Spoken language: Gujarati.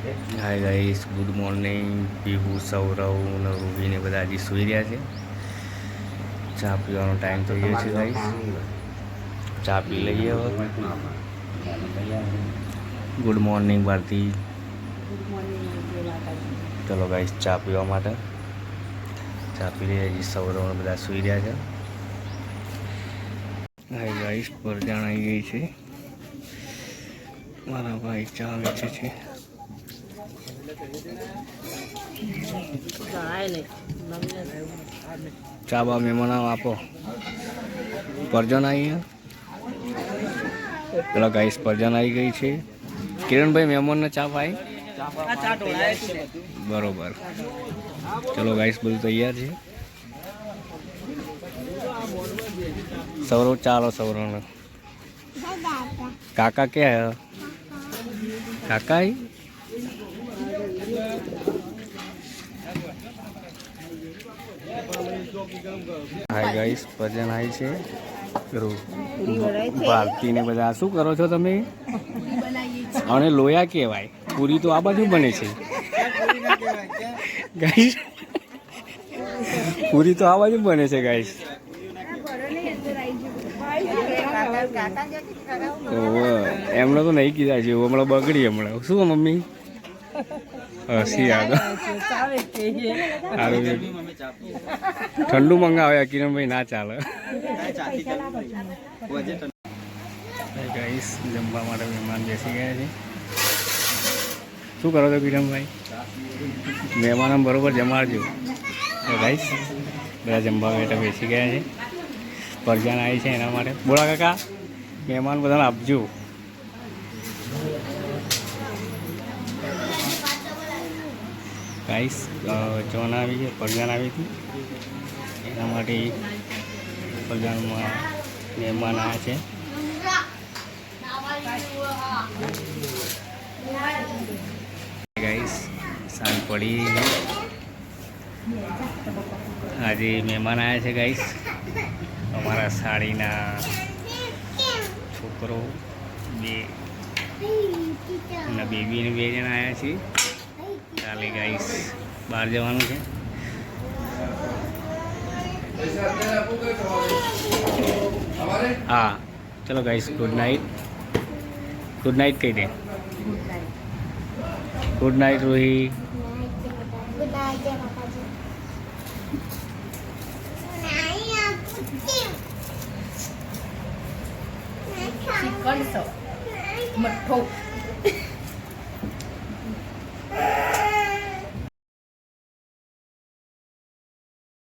હાય guys, good morning. Pihu, Saurav ને રૂબી ને બધા હજી સૂઈ રહ્યા છે. ચા પીવાનો ટાઈમ થઈ ગયો છે ગાઈસ. ચા પી લઈએ હવે. Good morning Bharti. ચલો ગાઈસ, ચા પીવા માટે ચા પી લઈએ. હજી સૌરવ ને બધા સૂઈ રહ્યા છે. હાય ગાઈસ, પરજાણ આવી ગઈ છે. મારા ભાઈ ચા વેચે છે. ચા બા મહેમાન આપો. પરજન આવી પેલા ગાઈસ, પરજન આવી ગઈ છે. કિરણભાઈ, મહેમાનને ચા પાઈ બરોબર. ચલો ગાઈસ, બધું તૈયાર છે. સૌરવ ચાલો. સૌરવને કાકા ક્યાં કાકા હાય ગાઈસ, ભજન આવી છે. ભારતી ને બધા શું કરો છો તમે? અને લોયા કહેવાય. પૂરી તો આ બાજુ બને છે ગાઈસ. પૂરી તો આ બાજુ બને છે ગાઈસ. એમને તો નહીં કીધા છે. હમણાં બગડી. હમણાં શું મમ્મી હસી આગળ ઠંડુ મંગાવે કિરણભાઈ, ના ચાલે. ગાઈસ, જમવા માટે મહેમાન બેસી ગયા છે. શું કરો છો કિરણભાઈ? મહેમાનો બરોબર જમાડજો. ગાઈસ, બધા જમવા બેઠા બેસી ગયા છે. પરજાન આવી છે એના માટે. બોલા કાકા, મહેમાન બધાને આપજો. ગાઈસ, જોન આવી છે. પરજાન આવી હતી એના માટે પરજાનમાં મહેમાન આવ્યા છે. ગાઈસ, સાંજ પડી. આજે મહેમાન આવ્યા છે ગાઈસ. અમારા સાડીના છોકરો બે અને બેબીને 2 જણ આવ્યા છે. કાલે ગાઈસ બહાર જવાનું છે. હા, ચલો guys, good night. Good night કહી દે. Good night રોહી. મઠ્ઠો